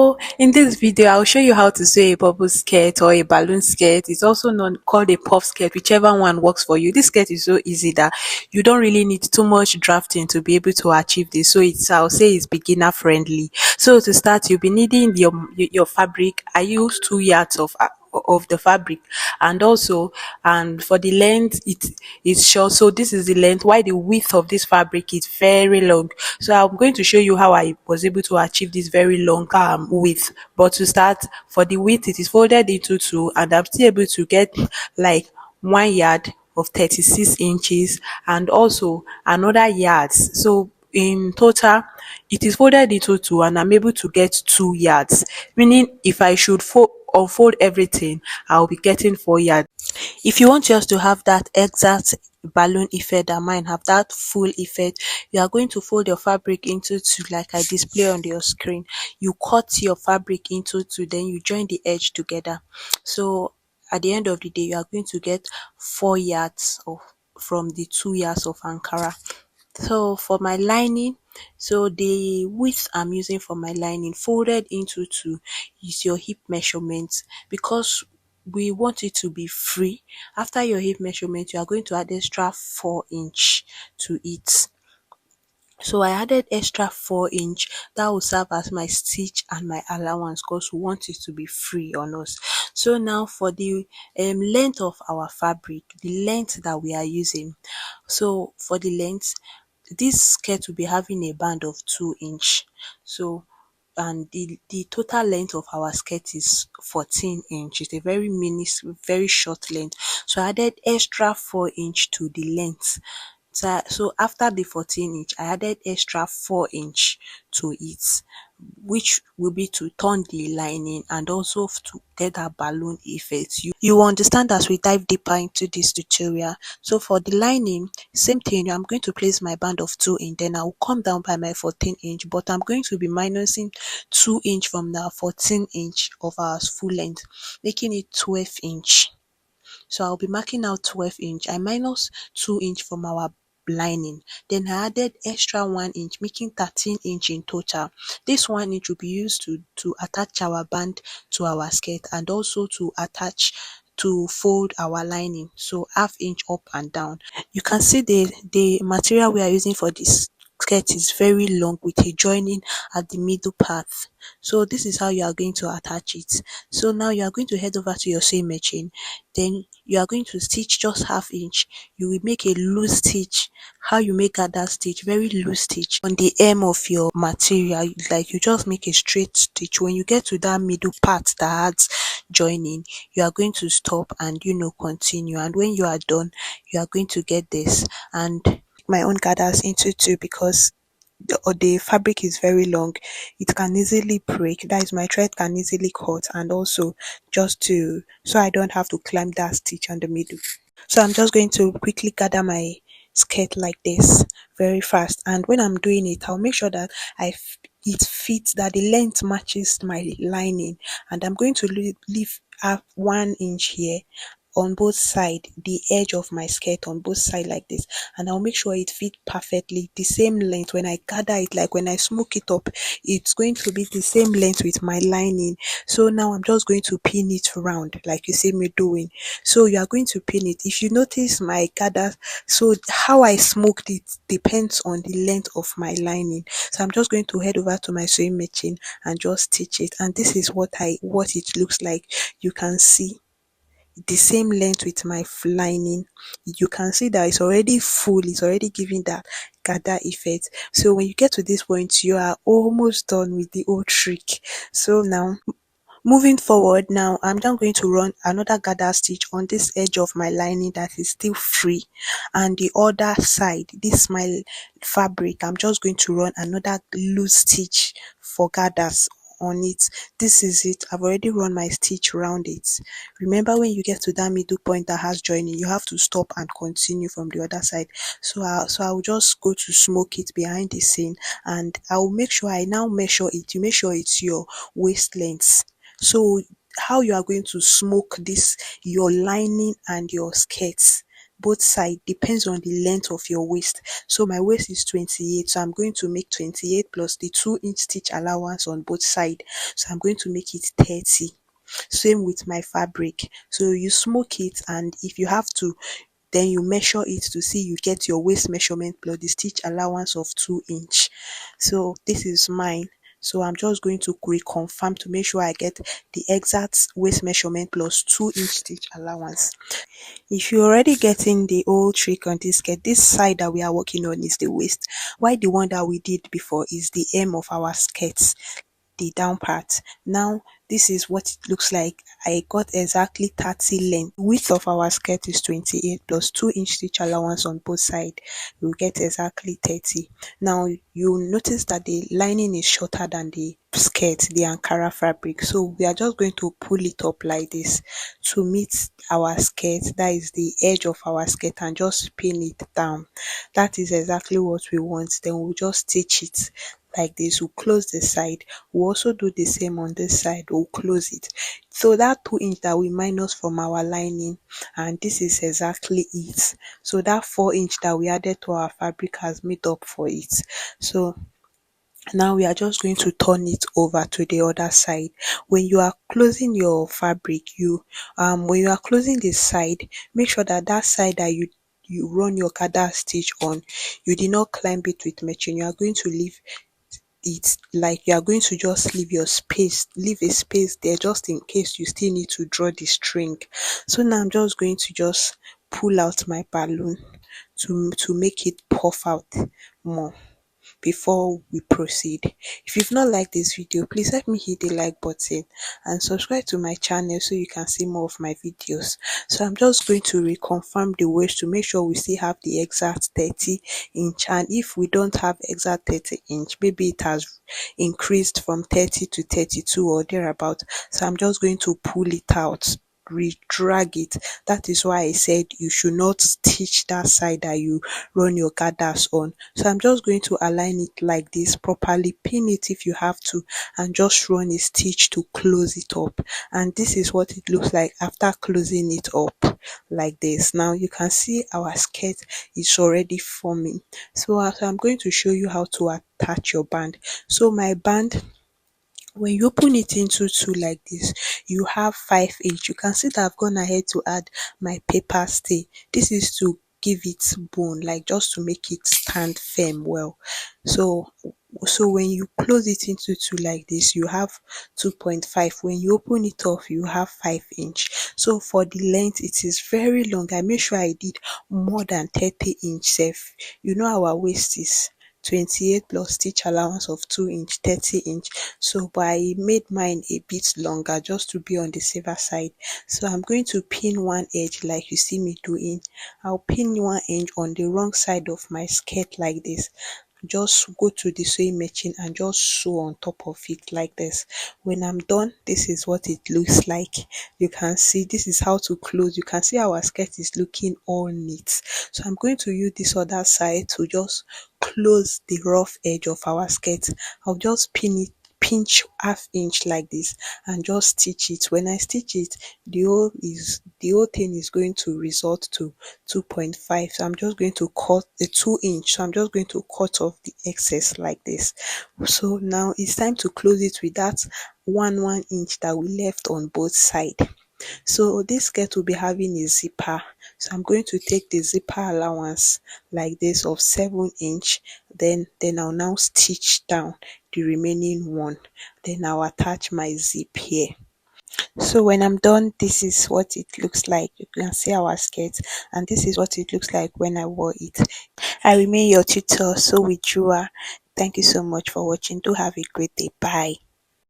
So in this video, I'll show you how to sew a bubble skirt or a balloon skirt. It's also known called a puff skirt, whichever one works for you. This skirt is so easy that you don't really need too much drafting to be able to achieve this. So I'll say it's beginner friendly. So to start, you'll be needing your fabric. I use 2 yards of the fabric, and also, and for the length it is short, so this is the length, while the width of this fabric is very long. So I'm going to show you how I was able to achieve this very long width. But to start, for the width, it is folded into two, and I'm still able to get like 1 yard of 36 inches, and also another yards. So in total, it is folded into two, and I'm able to get 2 yards, meaning if I should unfold everything, I'll be getting 4 yards. If you want yours to have that exact balloon effect that mine have, that full effect, you are going to fold your fabric into two like I display on your screen. You cut your fabric into two, then you join the edge together. So at the end of the day, you are going to get 4 yards of from the 2 yards of Ankara. So for my lining, so the width I'm using for my lining folded into two is your hip measurement, because we want it to be free. After your hip measurement, you are going to add extra 4 inch to it. So I added extra 4 inch. That will serve as my stitch and my allowance, because we want it to be free on us. So now for the length of our fabric, the length that we are using. So for the length, this skirt will be having a band of 2 inch. So and the total length of our skirt is 14 inch. It's a very very short length. So I added extra 4 inch to the length. So after the 14 inch, I added extra 4 inch to it, which will be to turn the lining and also to get that balloon effect. You will understand as we dive deeper into this tutorial. So for the lining, same thing, I'm going to place my band of 2 inch, then I will come down by my 14 inch, but I'm going to be minusing 2 inch from the 14 inch of our full length, making it 12 inch. So I'll be marking out 12 inch. I minus 2 inch from our lining. Then I added extra 1 inch, making 13 inch in total. This 1 inch will be used to attach our band to our skirt, and also to fold our lining. So ½ inch up and down. You can see the material we are using for this skirt is very long with a joining at the middle part. So this is how you are going to attach it. So now you are going to head over to your sewing machine, then you are going to stitch just ½ inch. You will make a loose stitch. How you make that stitch? Very loose stitch on the hem of your material, like you just make a straight stitch. When you get to that middle part that has joining, you are going to stop and continue. And when you are done, you are going to get this. And my own gathers into two, because the fabric is very long, it can easily break. That is, my thread can easily cut, and also so I don't have to climb that stitch on the middle. So I'm just going to quickly gather my skirt like this very fast, and when I'm doing it, I'll make sure that it fits, that the length matches my lining, and I'm going to leave 1 inch here on both side, the edge of my skirt on both side like this, and I'll make sure it fit perfectly the same length. When I gather it, like when I smoke it up, it's going to be the same length with my lining. So now I'm just going to pin it round like you see me doing. So you are going to pin it. If you notice my gather, so how I smoked it depends on the length of my lining. So I'm just going to head over to my sewing machine and just stitch it, and this is what it looks like. You can see the same length with my lining. You can see that it's already full, it's already giving that gather effect. So when you get to this point, you are almost done with the whole trick. So now, moving forward, now I'm just going to run another gather stitch on this edge of my lining that is still free, and the other side, this my fabric, I'm just going to run another loose stitch for gathers on it. This is it. I've already run my stitch around it. Remember, when you get to that middle point that has joining, you have to stop and continue from the other side. So I'll just go to smoke it behind the scene, and I'll make sure I now measure it. You make sure it's your waist length. So how you are going to smoke this, your lining and your skirts, both side depends on the length of your waist. So my waist is 28, so I'm going to make 28 plus the 2-inch stitch allowance on both side, so I'm going to make it 30. Same with my fabric. So you smoke it, and if you have to, then you measure it to see you get your waist measurement plus the stitch allowance of 2-inch. So this is mine. So I'm just going to reconfirm to make sure I get the exact waist measurement plus 2-inch stitch allowance. If you're already getting the old trick on this skirt, this side that we are working on is the waist, while the one that we did before is the hem of our skirts, the down part. Now this is what it looks like. I got exactly 30 length. Width of our skirt is 28 plus 2-inch stitch allowance on both sides. We'll get exactly 30. Now you'll notice that the lining is shorter than the skirt, the Ankara fabric. So we are just going to pull it up like this to meet our skirt, that is the edge of our skirt, and just pin it down. That is exactly what we want. Then we'll just stitch it like this. We'll close the side. We'll also do the same on this side. We'll close it. So that 2-inch that we minus from our lining, and this is exactly it. So that 4-inch that we added to our fabric has made up for it. So now we are just going to turn it over to the other side. When you are closing your fabric, when you are closing the side, make sure that that side that you run your gather stitch on, you did not climb it with machine. You are going to leave it, like you are going to just leave a space there just in case you still need to draw the string. So now I'm just going to just pull out my balloon to make it puff out more before we proceed. If you've not liked this video, please help me hit the like button and subscribe to my channel so you can see more of my videos. So I'm just going to reconfirm the waist to make sure we still have the exact 30-inch, and if we don't have exact 30-inch, maybe it has increased from 30 to 32 or thereabout. So I'm just going to pull it out, re-drag it. That is why I said you should not stitch that side that you run your gathers on. So I'm just going to align it like this, properly pin it if you have to, and just run a stitch to close it up. And this is what it looks like after closing it up like this. Now you can see our skirt is already forming. So I'm going to show you how to attach your band. So my band, when you open it into two like this, you have 5-inch. You can see that I've gone ahead to add my paper stay. This is to give it bone, like just to make it stand firm well. So when you close it into two like this, you have 2.5. When you open it off, you have 5-inch. So for the length, it is very long. I made sure I did more than 30-inch safe. You know our waist is 28 plus stitch allowance of 2-inch, 30-inch. So but I made mine a bit longer just to be on the safer side. So I'm going to pin one edge like you see me doing. I'll pin one edge on the wrong side of my skirt like this. Just go to the sewing machine and just sew on top of it like this. When I'm done, this is what it looks like. You can see this is how to close. You can see our skirt is looking all neat. So I'm going to use this other side to just close the rough edge of our skirt. I'll just pinch 1/2 inch like this and just stitch it. When I stitch it, the whole thing is going to result to 2.5. So I'm just going to cut the 2-inch. So I'm just going to cut off the excess like this. So now it's time to close it with that 1 inch that we left on both sides. So this skirt will be having a zipper. So I'm going to take the zipper allowance like this of 7-inch. Then I'll now stitch down the remaining one. Then I'll attach my zip here. So when I'm done, this is what it looks like. You can see our skirt, and this is what it looks like when I wore it. I remain your tutor, so with Jua. Thank you so much for watching. Do have a great day. Bye.